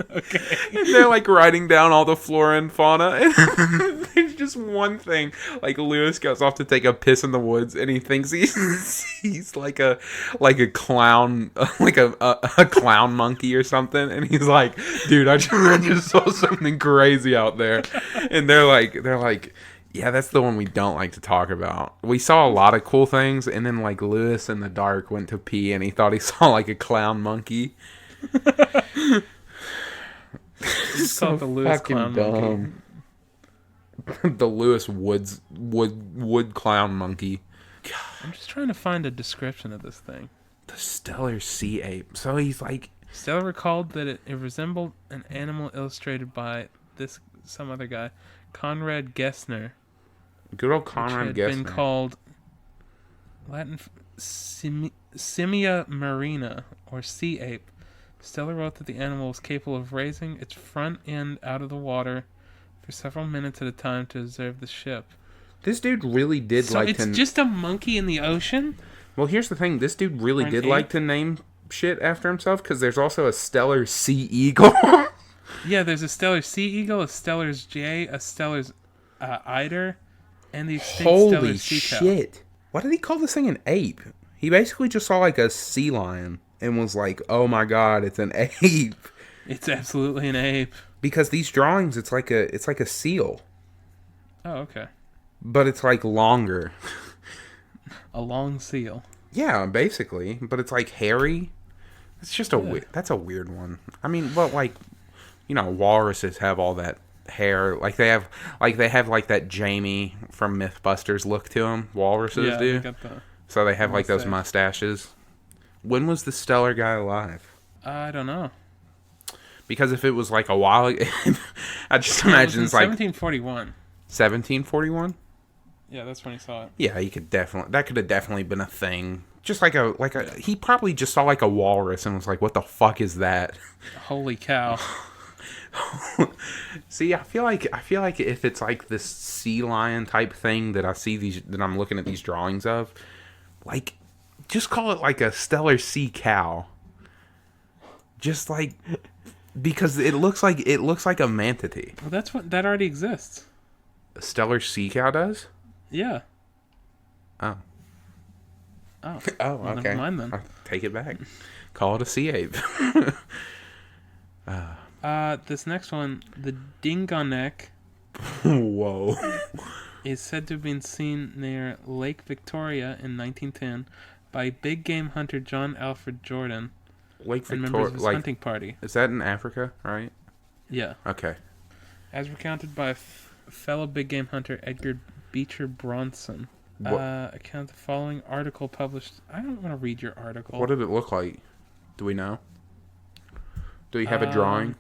Okay.
And they're like writing down all the flora and fauna, and there's just one thing. Like Lewis goes off to take a piss in the woods, and he thinks he's like a clown, like a clown monkey or something. And he's like, "Dude, I just saw something crazy out there." And they're like, "Yeah, that's the one we don't like to talk about. We saw a lot of cool things, and then like Lewis in the dark went to pee, and he thought he saw like a clown monkey."
It's so the Lewis clown monkey.
The Lewis wood clown monkey. God.
I'm just trying to find a description of this thing.
The Stellers Sea Ape. So he's like...
Steller recalled that it resembled an animal illustrated by some other guy, Conrad Gessner.
Good old Conrad Gessner.
Been called Latin Simia marina, or sea ape. Steller wrote that the animal was capable of raising its front end out of the water for several minutes at a time to observe the ship.
This dude really did
so it's just a monkey in the ocean?
Well, here's the thing. This dude really did like to name shit after himself, because there's also a Stellers Sea Eagle.
Yeah, there's a Stellers Sea Eagle, a Stellers Jay, a Stellers Eider, and the extinct Stellers Sea Cow. Holy shit.
Why did he call this thing an ape? He basically just saw like a sea lion and was like, "Oh my god, it's an ape."
It's absolutely an ape. Because
these drawings, it's like a seal.
Oh, okay.
But it's like longer.
A long seal.
Yeah, basically. But it's like hairy. It's just that's a weird one. I mean, well, like, walruses have all that hair. Like they have like that Jamie from MythBusters look to them. Walruses do.
They got the
So they have like those
mustache.
mustaches. When was the Stellar guy alive?
I don't know.
Because if it was like a while ago, I just
Yeah,
imagine
it
it's
was in
like
1741.
1741.
Yeah, that's when he saw it.
Yeah, that could have definitely been a thing. Just like he probably just saw like a walrus and was like, "What the fuck is that?"
Holy cow!
See, I feel like if it's like this sea lion type thing that I'm looking at these drawings of, like, just call it like a Stellers Sea cow. Just like, because it looks like a manatee.
Well, that already exists.
A Stellers Sea cow does?
Yeah.
Oh.
Oh.
Oh,
Well,
okay.
never mind then.
I'll take it back. Call it a sea ape.
This next one, the dingonek,
Whoa.
is said to have been seen near Lake Victoria in 1910 by big game hunter John Alfred Jordan
Lake
and members
Victoria,
of his
like,
hunting party.
is that in Africa, right?
Yeah.
Okay.
As recounted by fellow big game hunter Edgar Beecher Bronson. Account the following article published. I don't want to read your article.
What did it look like? Do we know? Do we have a drawing?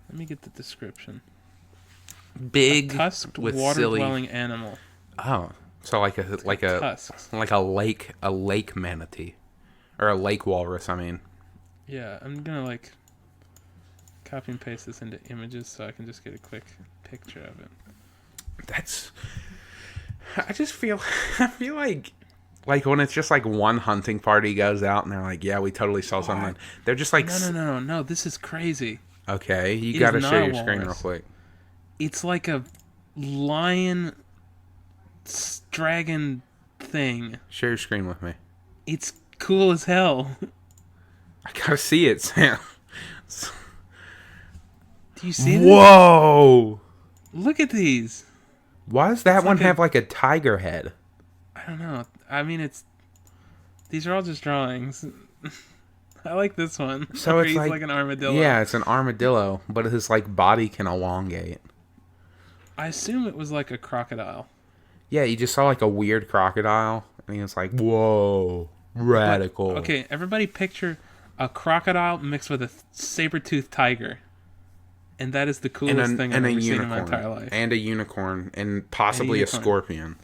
Let me get the description.
Big,
A tusked
with
water-dwelling animal.
Oh, so like a
Tusks.
lake manatee, or a lake walrus. I mean,
Yeah, I'm gonna copy and paste this into images so I can just get a quick picture of it.
I just feel like when it's just like one hunting party goes out and they're like, yeah, we totally saw something. They're just like,
No, this is crazy.
okay, you
It
got to
is
share
not a
your screen real
walrus.
quick.
It's like a lion dragon thing.
Share your screen with me.
It's cool as hell.
I gotta see it, Sam.
Do you see this?
Whoa!
Look at these.
Why does that
It's
one
like
have like a tiger head?
I don't know. I mean, these are all just drawings. I like this one.
So
where
it's
he's
like
an armadillo.
Yeah, it's an armadillo, but his like body can elongate.
I assume it was like a crocodile.
Yeah, you just saw like a weird crocodile, and he was like, "Whoa, radical."
But, okay, everybody picture a crocodile mixed with a saber-toothed tiger. And that is the coolest thing I've ever seen in my entire life.
And a unicorn, and possibly a scorpion.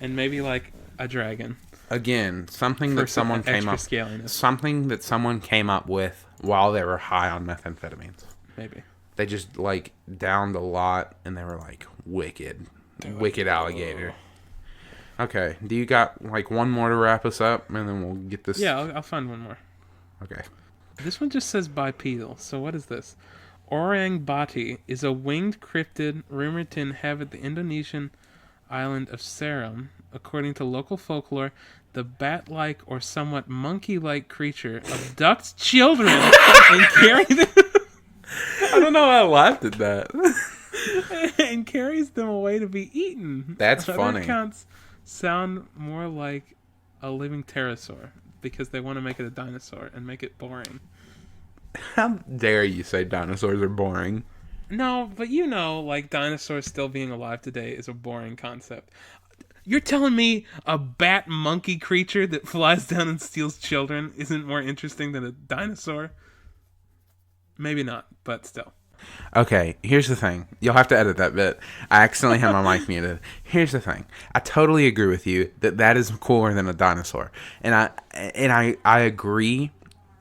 And maybe like a dragon.
Again, something
For
that someone
some
came up
extra scaliness.
something that someone came up with while they were high on methamphetamines.
Maybe.
They just like downed a lot, and they were like, wicked alligator. Okay, do you got like one more to wrap us up, and then we'll get this?
Yeah, I'll find one more.
Okay.
This one just says bipedal. So what is this? Orang bati is a winged cryptid rumored to inhabit the Indonesian island of Seram. According to local folklore, the bat-like or somewhat monkey-like creature abducts children and carries them.
I don't know why I laughed at that.
and carries them away to be eaten.
That's
Other
funny.
accounts sound more like a living pterosaur because they want to make it a dinosaur and make it boring.
How dare you say dinosaurs are boring?
No, but like dinosaurs still being alive today is a boring concept. You're telling me a bat monkey creature that flies down and steals children isn't more interesting than a dinosaur? Maybe not, but still.
Okay, here's the thing. You'll have to edit that bit. I accidentally had my mic muted. Here's the thing. I totally agree with you that is cooler than a dinosaur. And I agree.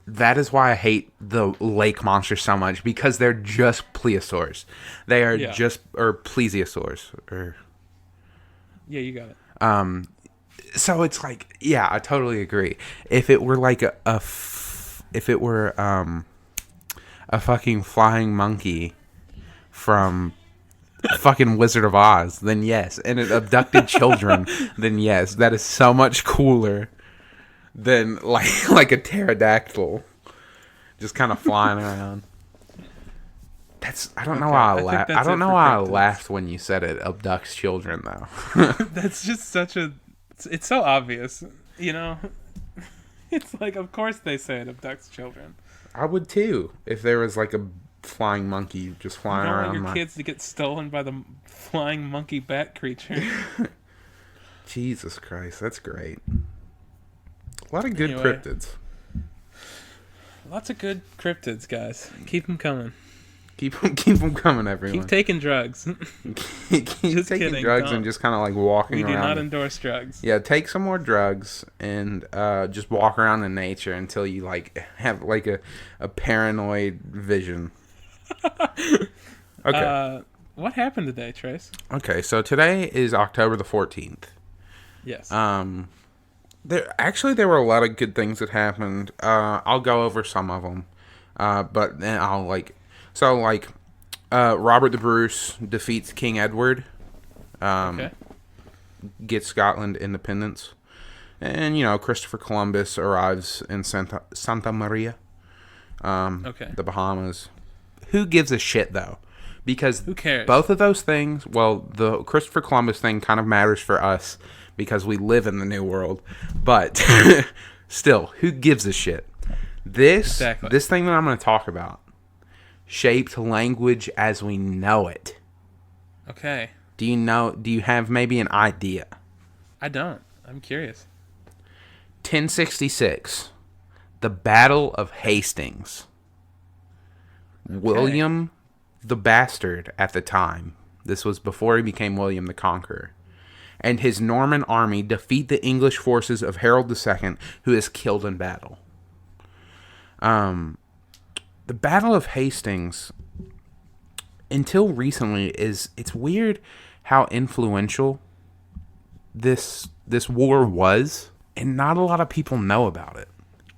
That is why I hate the lake monsters so much, because they're just plesiosaurs. They are or plesiosaurs.
Yeah, you got it.
So it's like, yeah, I totally agree. If it were like a fucking flying monkey from fucking Wizard of Oz, then yes. And it abducted children, then yes. That is so much cooler than like a pterodactyl just kind of flying around. I don't know why I laughed. I don't know why I laughed when you said it abducts children though.
That's just it's so obvious, It's like, of course they say it abducts children.
I would too if there was like flying monkey just
You
flying
don't want
around
your
my...
kids to get stolen by the flying monkey bat creature.
Jesus Christ, that's great. A lot of good
Anyway.
cryptids.
Lots of good cryptids, guys. Keep them coming.
Keep them coming, everyone.
Keep taking drugs.
Keep
Just
taking
kidding,
drugs
don't.
and just kind of like walking
We
around.
do not endorse drugs.
Yeah, take some more drugs and just walk around in nature until you like have like a paranoid vision. Okay.
What happened today, Trace?
Okay, so today is October the 14th.
Yes.
There were a lot of good things that happened. I'll go over some of them. But then I'll Robert the Bruce defeats King Edward.
Okay.
Gets Scotland independence. And, Christopher Columbus arrives in Santa Maria.
Okay.
The Bahamas. Who gives a shit, though? Because
Who cares?
both of those things, well, the Christopher Columbus thing kind of matters for us because we live in the New World. But still, who gives a shit? This thing that I'm going to talk about shaped language as we know it.
Okay.
Do you have maybe an idea?
I don't. I'm curious.
1066. The Battle of Hastings.
Okay.
William the Bastard at the time. This was before he became William the Conqueror. And his Norman army defeat the English forces of Harold II, who is killed in battle. The Battle of Hastings, until recently, it's weird how influential this war was, and not a lot of people know about it.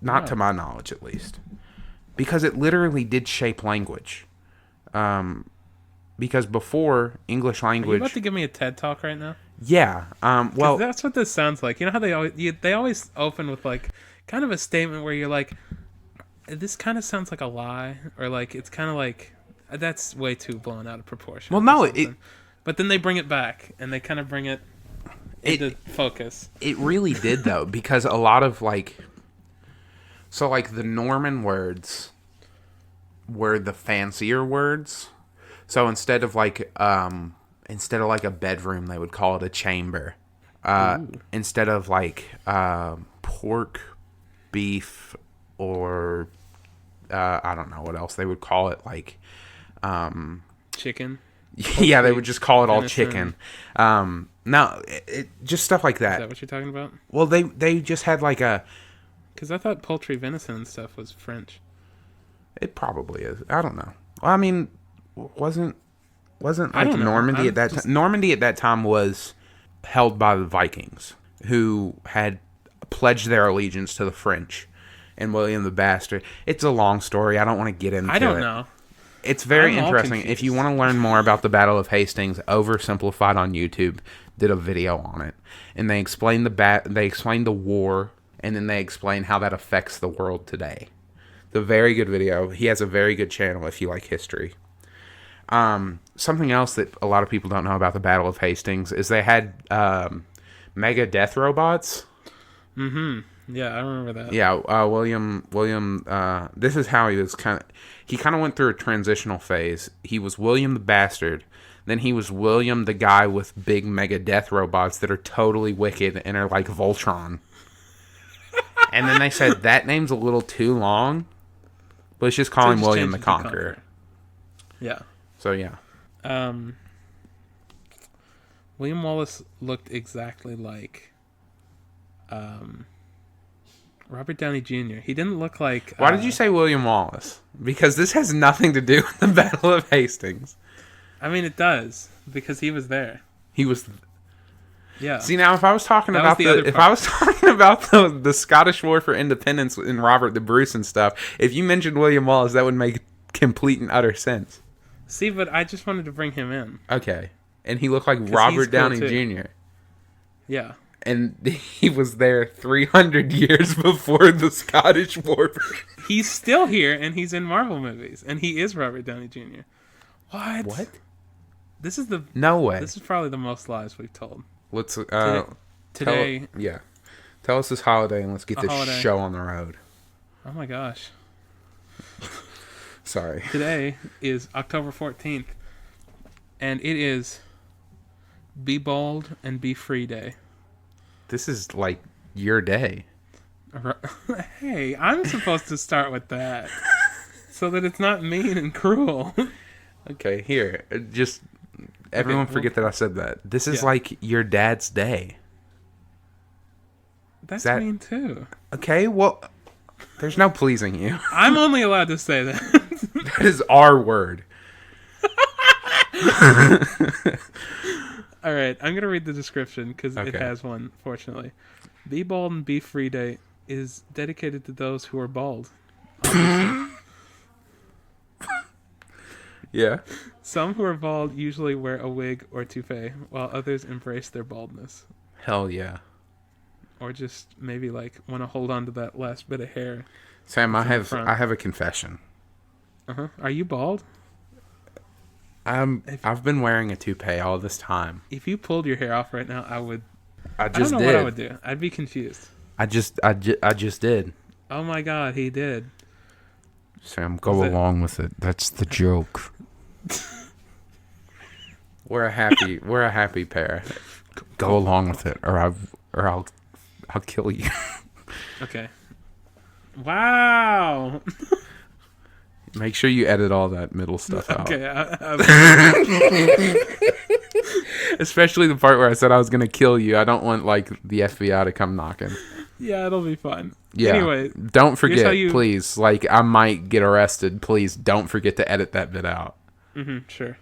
Not to my knowledge, at least. Because it literally did shape language. Because before, English language...
Are you about to give me a TED Talk right now?
Yeah. Well,
that's what this sounds like. You know how they always open with like kind of a statement where you're like, this kind of sounds like a lie, or like it's kind of like that's way too blown out of proportion.
Well, no,
but then they bring it back and they kind of bring it into focus.
It really did though, because a lot of the Norman words were the fancier words. So instead of like a bedroom, they would call it a chamber. Instead of like pork, beef, or I don't know what else they would call it, like
chicken.
Yeah, they would just call it all
venison.
chicken. No, just stuff like that.
Is that what you're talking about?
Well, they just had like a...
Because I thought poultry, venison, and stuff was French.
It probably is. I don't know. Well, I mean, wasn't like Normandy at that time? Normandy at that time was held by the Vikings, who had pledged their allegiance to the French and William the Bastard. It's a long story. I don't want to get into it.
I don't know.
It's very
I'm all
interesting.
confused.
If you want to learn more about the Battle of Hastings, Oversimplified on YouTube did a video on it, and they explain the war, and then they explain how that affects the world today. It's a very good video. He has a very good channel if you like history. Something else that a lot of people don't know about the Battle of Hastings is they had mega death robots.
Mm-hmm. Yeah, I remember that.
Yeah, William. This is how he was he kind of went through a transitional phase. He was William the Bastard. Then he was William the guy with big mega death robots that are totally wicked and are like Voltron. And then they said that name's a little too long. But let's just call him William the Conqueror.
Yeah.
So yeah.
William Wallace looked exactly like Robert Downey Jr. He didn't look like...
Why did you say William Wallace? Because this has nothing to do with the Battle of Hastings.
I mean, it does, because he was there.
He was...
Yeah.
See, now, if I was talking about the Scottish War for Independence and Robert the Bruce and stuff, if you mentioned William Wallace, that would make complete and utter sense.
See, but I just wanted to bring him in.
Okay. And he looked like Robert Downey Jr.
Yeah.
And he was there 300 years before the Scottish War.
He's still here, and he's in Marvel movies, and he is Robert Downey Jr. What? This is the...
No way.
This is probably the most lies we've told.
Let's...
Today...
Tell us this holiday, and let's get this show on the road.
Oh my gosh.
Sorry.
Today is October 14th, and it is Be Bold and Be Free Day.
This is like your day.
Hey, I'm supposed to start with that so that it's not mean and cruel.
Okay, here. Just everyone forget that I said that. This is like your dad's day.
That's mean too.
Okay, well, there's no pleasing you.
I'm only allowed to say that.
That is our word.
All right, I'm going to read the description because it has one, fortunately. Be Bold and Be Free Day is dedicated to those who are bald.
Yeah.
Some who are bald usually wear a wig or toupee, while others embrace their baldness.
Hell yeah.
Or just maybe like want to hold on to that last bit of hair.
Sam, I have a confession.
Are you bald?
I've been wearing a toupee all this time.
If you pulled your hair off right now, I
just
don't know
did.
what I would do. I'd be confused.
I just did.
Oh my god, he did.
Sam, go along with it. That's the joke. We're a happy pair. Go along with it, or I'll kill you.
Okay. Wow.
Make sure you edit all that middle stuff out.
Okay.
Especially the part where I said I was gonna kill you. I don't want like the FBI to come knocking.
Yeah, it'll be fine.
Yeah.
Anyway,
don't forget, please. Like, I might get arrested. Please don't forget to edit that bit out.
Sure.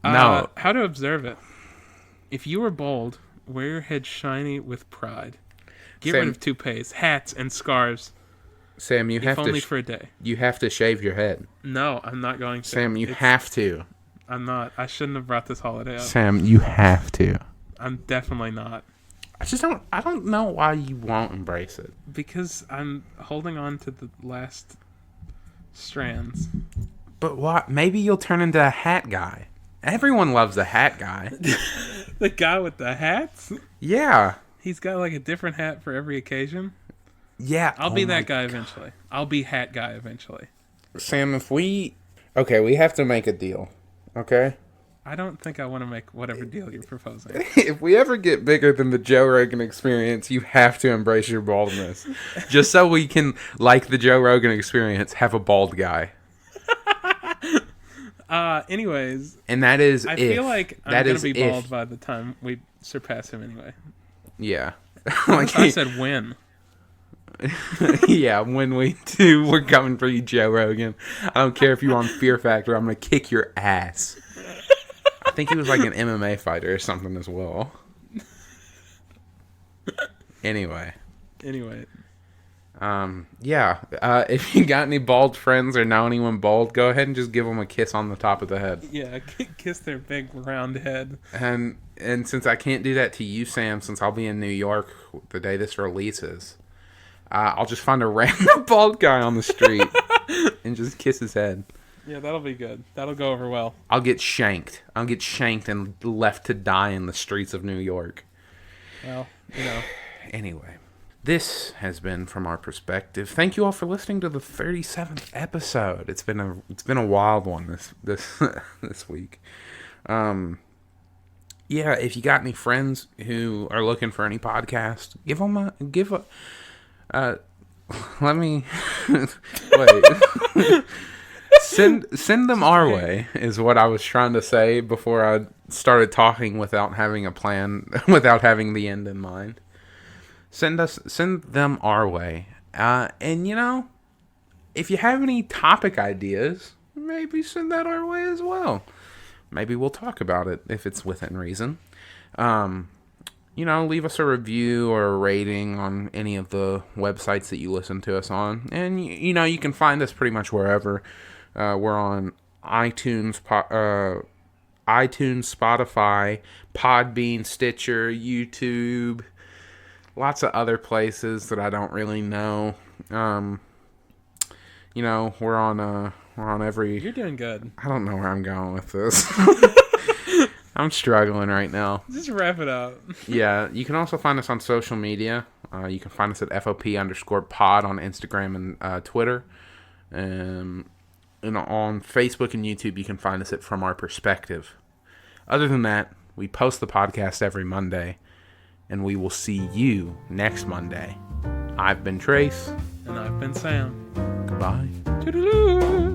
No.
How to observe it. If you were bald, wear your head shiny with pride. Get rid of toupees, hats, and scarves.
Sam,
if only for a day.
You have to shave your head.
No, I'm not going to.
Sam, you have to.
I'm not. I shouldn't have brought this holiday up.
Sam, you have to.
I'm definitely not.
I don't know why you won't embrace it.
Because I'm holding on to the last strands.
But what? Maybe you'll turn into a hat guy. Everyone loves a hat guy.
The guy with the hats?
Yeah.
He's got like a different hat for every occasion.
Yeah.
I'll be that guy eventually. I'll be hat guy eventually.
Sam, we have to make a deal. Okay?
I don't think I want to make whatever deal you're proposing.
If we ever get bigger than the Joe Rogan Experience, you have to embrace your baldness. Just so we can, like the Joe Rogan Experience, have a bald guy.
Anyways.
And that is
I feel like I'm going to be bald by the time we surpass him anyway.
Yeah.
Like I said when.
Yeah, when we're coming for you, Joe Rogan. I don't care if you're on Fear Factor, I'm going to kick your ass. I think he was like an MMA fighter or something as well. Anyway. Yeah. If you got any bald friends or know anyone bald, go ahead and just give them a kiss on the top of the head.
Yeah, kiss their big round head.
And since I can't do that to you, Sam, since I'll be in New York the day this releases, I'll just find a random bald guy on the street and just kiss his head.
Yeah, that'll be good. That'll go over well.
I'll get shanked and left to die in the streets of New York.
Well,
Anyway, this has been From Our Perspective. Thank you all for listening to the 37th episode. It's been a wild one this week. Yeah, if you got any friends who are looking for any podcast, let me wait. Send them our way is what I was trying to say before I started talking without having a plan, without having the end in mind. Send them our way. And if you have any topic ideas, maybe send that our way as well. Maybe we'll talk about it if it's within reason. Leave us a review or a rating on any of the websites that you listen to us on. And, you can find us pretty much wherever. We're on iTunes, Spotify, Podbean, Stitcher, YouTube, lots of other places that I don't really know. We're on every...
You're doing good.
I don't know where I'm going with this. I'm struggling right now.
Just wrap it up.
Yeah, you can also find us on social media. You can find us at FOP_pod on Instagram and Twitter. And on Facebook and YouTube, you can find us at From Our Perspective. Other than that, we post the podcast every Monday, and we will see you next Monday. I've been Trace.
And I've been Sam.
Goodbye.
Toodaloo.